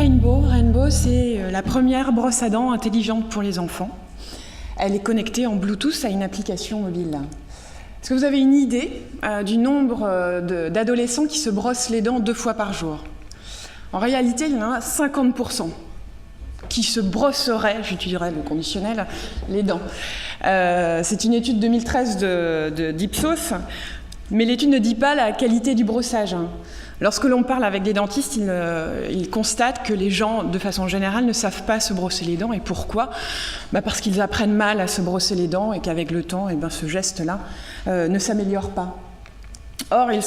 Rainbow. Rainbow, c'est la première brosse à dents intelligente pour les enfants. Elle est connectée en Bluetooth à une application mobile. Est-ce que vous avez une idée du nombre d'adolescents qui se brossent les dents 2 fois par jour? En réalité, il y en a 50% qui se brosseraient, j'utiliserai le conditionnel, les dents. C'est une étude 2013 d'Ipsos, mais l'étude ne dit pas la qualité du brossage. Lorsque l'on parle avec des dentistes, ils constatent que les gens, de façon générale, ne savent pas se brosser les dents. Et pourquoi? Parce qu'ils apprennent mal à se brosser les dents et qu'avec le temps, ce geste-là ne s'améliore pas. Or, il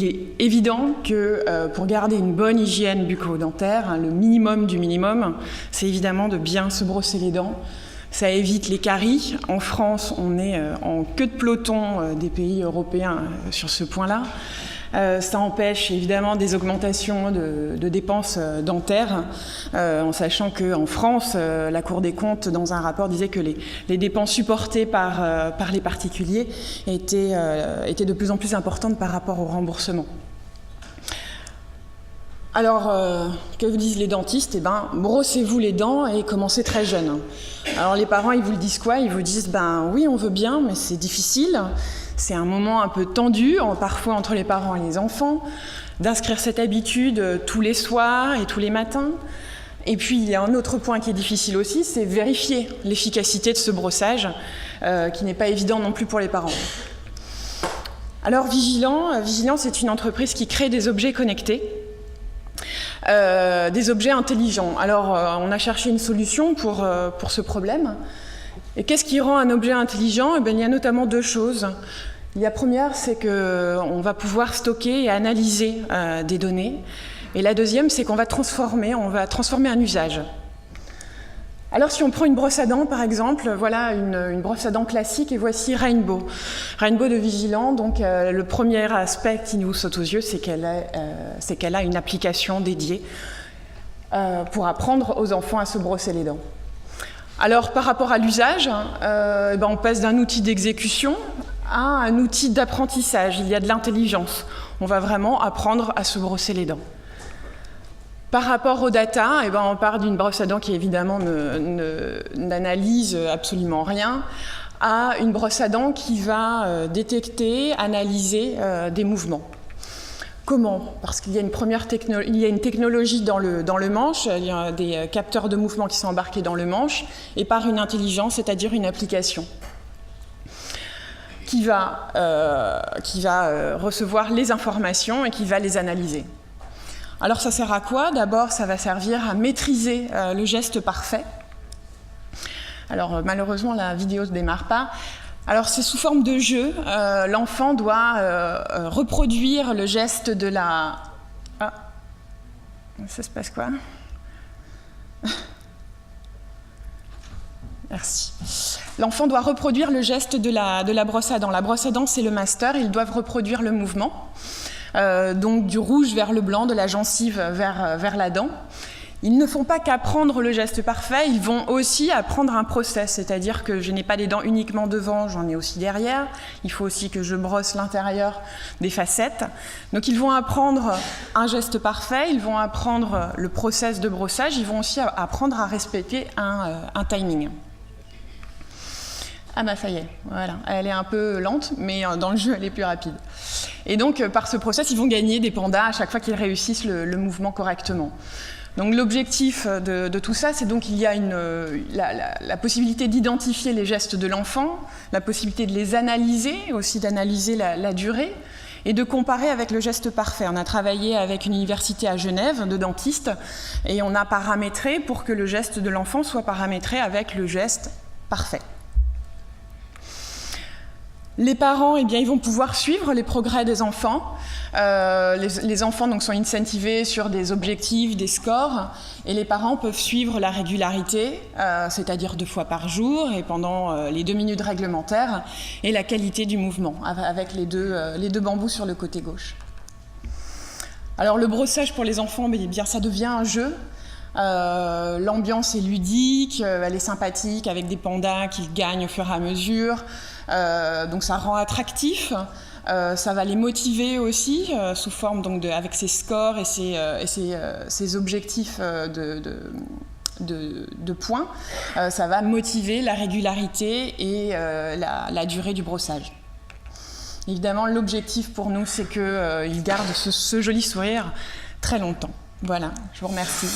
est évident que pour garder une bonne hygiène bucco-dentaire, le minimum du minimum, c'est évidemment de bien se brosser les dents. Ça évite les caries. En France, on est en queue de peloton des pays européens sur ce point-là. Ça empêche évidemment des augmentations de dépenses dentaires, en sachant qu'en France, la Cour des comptes, dans un rapport, disait que les dépenses supportées par les particuliers étaient de plus en plus importantes par rapport au remboursement. Alors, que vous disent les dentistes? Brossez-vous les dents et commencez très jeune. Alors les parents, ils vous le disent quoi? Ils vous disent, oui, on veut bien, mais c'est difficile. C'est un moment un peu tendu, parfois entre les parents et les enfants, d'inscrire cette habitude tous les soirs et tous les matins. Et puis, il y a un autre point qui est difficile aussi, c'est vérifier l'efficacité de ce brossage, qui n'est pas évident non plus pour les parents. Alors, Vigilant, c'est une entreprise qui crée des objets connectés. Des objets intelligents. Alors, on a cherché une solution pour ce problème. Et qu'est-ce qui rend un objet intelligent? Il y a notamment 2 choses. La première, c'est qu'on va pouvoir stocker et analyser des données. Et la deuxième, c'est qu'on va transformer un usage. Alors, si on prend une brosse à dents, par exemple, voilà une brosse à dents classique, et voici Rainbow. Rainbow de Vigilant, donc le premier aspect qui nous saute aux yeux, c'est qu'elle a une application dédiée pour apprendre aux enfants à se brosser les dents. Alors, par rapport à l'usage, on passe d'un outil d'exécution à un outil d'apprentissage. Il y a de l'intelligence. On va vraiment apprendre à se brosser les dents. Par rapport aux data, on part d'une brosse à dents qui évidemment n'analyse absolument rien, à une brosse à dents qui va détecter, analyser des mouvements. Comment? Parce qu'il y a une technologie dans le manche, il y a des capteurs de mouvement qui sont embarqués dans le manche, et par une intelligence, c'est-à-dire une application, qui va recevoir les informations et qui va les analyser. Alors ça sert à quoi? D'abord, ça va servir à maîtriser le geste parfait. Alors malheureusement, la vidéo ne démarre pas. Alors c'est sous forme de jeu. L'enfant doit reproduire le geste de la... Ah, ça se passe quoi? Merci. L'enfant doit reproduire le geste de la brosse à dents. La brosse à dents, c'est le master. Ils doivent reproduire le mouvement. Donc du rouge vers le blanc, de la gencive vers la dent. Ils ne font pas qu'apprendre le geste parfait, ils vont aussi apprendre un process, c'est-à-dire que je n'ai pas les dents uniquement devant, j'en ai aussi derrière. Il faut aussi que je brosse l'intérieur des facettes. Donc ils vont apprendre un geste parfait, ils vont apprendre le process de brossage, ils vont aussi apprendre à respecter un timing. Ah ça y est, voilà. Elle est un peu lente, mais dans le jeu, elle est plus rapide. Et donc, par ce process, ils vont gagner des pandas à chaque fois qu'ils réussissent le mouvement correctement. Donc, l'objectif de tout ça, c'est donc qu'il y a la possibilité d'identifier les gestes de l'enfant, la possibilité de les analyser, aussi d'analyser la durée, et de comparer avec le geste parfait. On a travaillé avec une université à Genève de dentistes, et on a paramétré pour que le geste de l'enfant soit paramétré avec le geste parfait. Les parents, ils vont pouvoir suivre les progrès des enfants. Les enfants donc, sont incentivés sur des objectifs, des scores, et les parents peuvent suivre la régularité, c'est-à-dire 2 fois par jour et pendant les 2 minutes réglementaires, et la qualité du mouvement, avec les deux bambous sur le côté gauche. Alors le brossage pour les enfants, ça devient un jeu. L'ambiance est ludique, elle est sympathique avec des pandas qui gagnent au fur et à mesure, donc ça rend attractif. Ça va les motiver aussi, sous forme donc avec ses scores et ses objectifs de points. Ça va motiver la régularité et la durée du brossage. Évidemment, l'objectif pour nous, c'est qu'il garde ce joli sourire très longtemps. Voilà, je vous remercie.